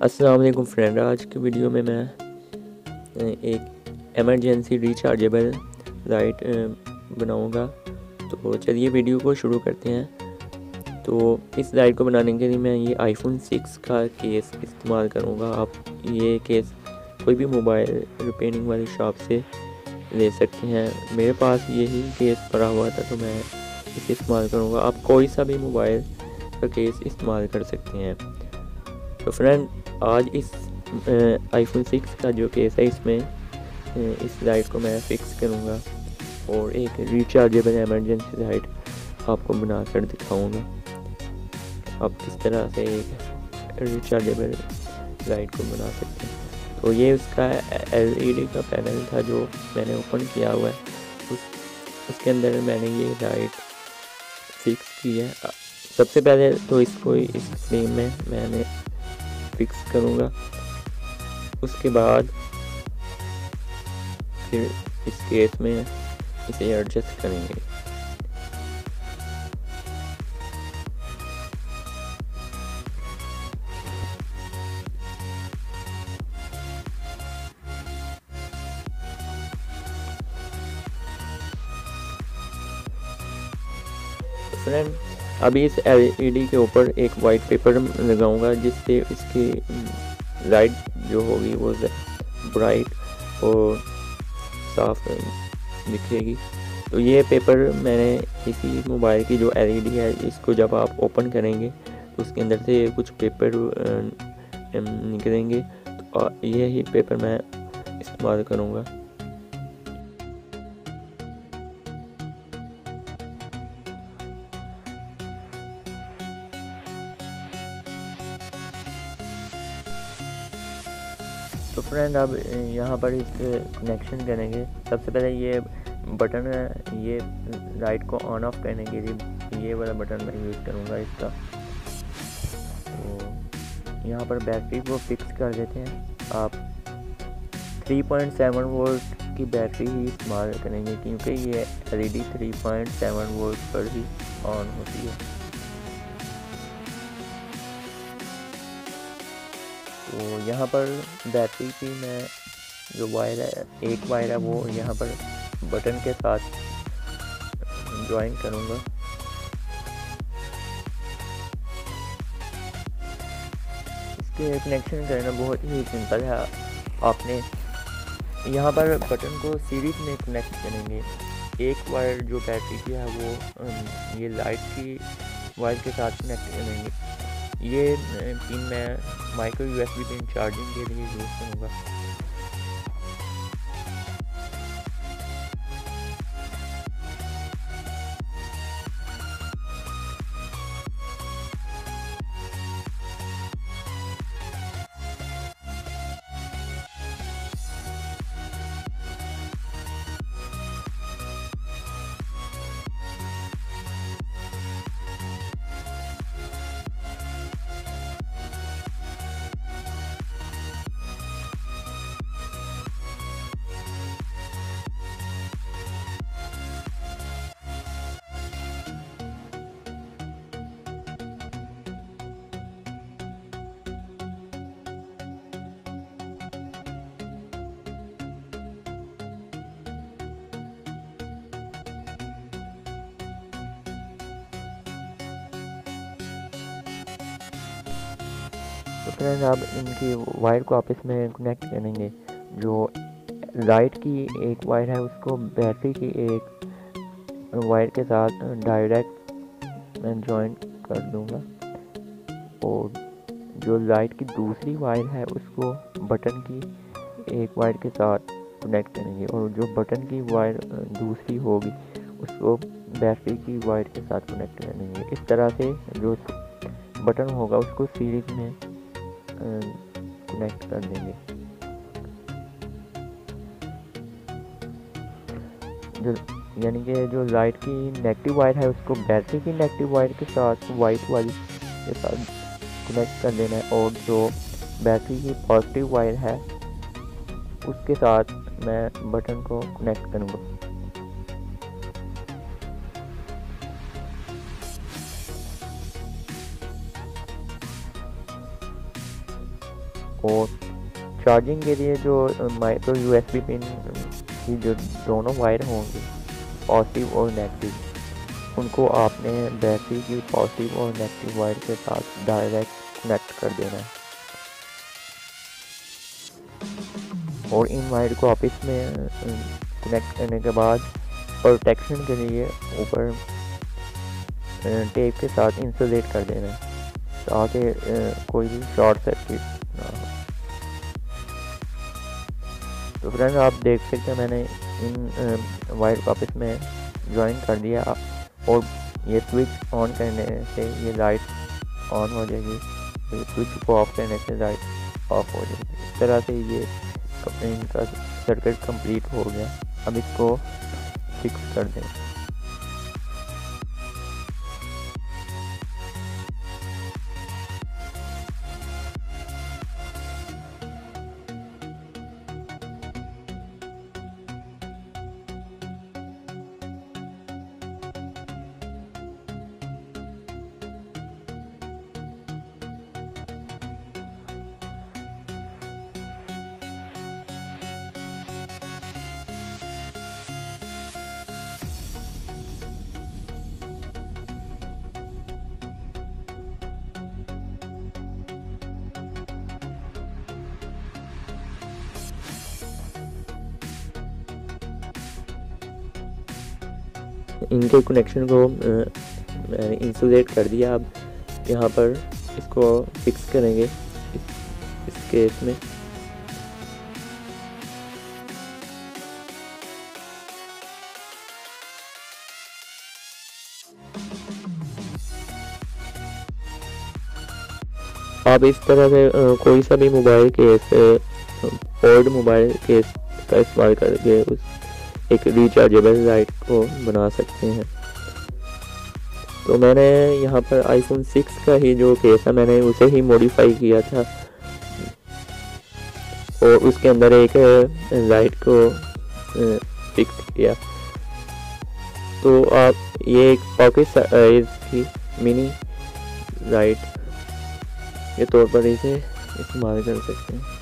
अस्सलाम वालेकुम फ्रेंड। आज की वीडियो में मैं एक एमरजेंसी रिचार्जेबल लाइट बनाऊंगा। तो चलिए वीडियो को शुरू करते हैं। तो इस लाइट को बनाने के लिए मैं ये आईफोन 6 का केस इस्तेमाल करूंगा। आप ये केस कोई भी मोबाइल रिपेयरिंग वाली शॉप से ले सकते हैं। मेरे पास यही केस पड़ा हुआ था तो मैं इसे इस्तेमाल करूंगा। आप कोई सा भी मोबाइल का केस इस्तेमाल कर सकते हैं। तो फ्रेंड, आज इस आईफोन 6 का जो केस है इसमें इस लाइट को मैं फिक्स करूँगा और एक रिचार्जेबल एमरजेंसी लाइट आपको बनाकर दिखाऊंगा। आप किस तरह से एक रिचार्जेबल लाइट को बना सकते हैं। तो ये उसका एलईडी का पैनल था जो मैंने ओपन किया हुआ है। उसके अंदर मैंने ये लाइट फिक्स की है। सबसे पहले तो इसको इस फ्रेम में मैंने फिक्स करूँगा। उसके बाद फिर इस केस में इसे एडजस्ट करेंगे। फ्रेंड, अभी इस एलईडी के ऊपर एक वाइट पेपर लगाऊंगा जिससे इसकी लाइट जो होगी वो ब्राइट और साफ दिखेगी। तो ये पेपर मैंने इसी मोबाइल की जो एलईडी है इसको जब आप ओपन करेंगे तो उसके अंदर से कुछ पेपर निकलेंगे। तो यही पेपर मैं इस्तेमाल करूँगा। तो फ्रेंड, अब यहाँ पर इस कनेक्शन करेंगे। सबसे पहले ये बटन है, ये लाइट को ऑन ऑफ करने के लिए ये वाला बटन मैं यूज़ करूँगा इसका। तो यहाँ पर बैटरी को फिक्स कर देते हैं। आप 3.7 वोल्ट की बैटरी ही इस्तेमाल करेंगे क्योंकि ये एलईडी 3.7 वोल्ट पर ही ऑन होती है। तो यहाँ पर बैटरी की मैं जो वायर है, एक वायर है, वो यहाँ पर बटन के साथ ज्वाइन करूँगा। इसके कनेक्शन करना बहुत ही सिंपल है। आपने यहाँ पर बटन को सीरीज में कनेक्ट करेंगे। एक वायर जो बैटरी की है वो ये लाइट की वायर के साथ कनेक्ट करेंगे। ये पिन मैं माइक्रो यूएसबी पिन चार्जिंग के लिए यूज़ करूँगा। तो फ्रेंड, आप इनकी वायर को आपस में कनेक्ट करेंगे। जो लाइट की एक वायर है उसको बैटरी की एक वायर के साथ डायरेक्ट मैं जॉइन कर दूंगा और जो लाइट की दूसरी वायर है उसको बटन की एक वायर के साथ कनेक्ट करेंगे और जो बटन की वायर दूसरी होगी उसको बैटरी की वायर के साथ कनेक्ट करेंगे। इस तरह से जो बटन होगा उसको सीरीज में कनेक्ट कर देंगे। जो यानी कि जो लाइट की नेगेटिव वायर है उसको बैटरी की नेगेटिव वायर के साथ वाइट वाली के साथ कनेक्ट कर देना है और जो बैटरी की पॉजिटिव वायर है उसके साथ मैं बटन को कनेक्ट करूँगा। और चार्जिंग के लिए जो माइक्रो USB पिन की जो दोनों वायर होंगे पॉजिटिव और नेगेटिव, उनको आपने बैटरी की पॉजिटिव और नेगेटिव वायर के साथ डायरेक्ट कनेक्ट कर देना है। और इन वायर को आपस में कनेक्ट करने के बाद प्रोटेक्शन के लिए ऊपर टेप के साथ इंसुलेट कर देना है ताकि कोई भी शॉर्ट सर्किट ना हो। तो फ्रेंड्स आप देख सकते हैं मैंने इन वायर को आपस में ज्वाइन कर दिया और ये स्विच ऑन करने से ये लाइट ऑन हो जाएगी, स्विच को ऑफ करने से लाइट ऑफ हो जाएगी। इस तरह से ये इनका सर्किट कंप्लीट हो गया। अब इसको फिक्स कर दें। इनके कनेक्शन को मैंने इंसुलेट कर दिया। अब यहाँ पर इसको फिक्स करेंगे इस केस में। आप इस तरह से कोई सा भी mobile case, old mobile case का इस्तेमाल करके उस एक रिचार्जेबल लाइट को बना सकते हैं। तो मैंने यहाँ पर आईफोन 6 का ही जो केस है मैंने उसे ही मॉडिफाई किया था और उसके अंदर एक लाइट को फिक्स किया। तो आप ये एक पॉकेट साइज की मिनी लाइट के तौर पर इसे इस्तेमाल कर सकते हैं।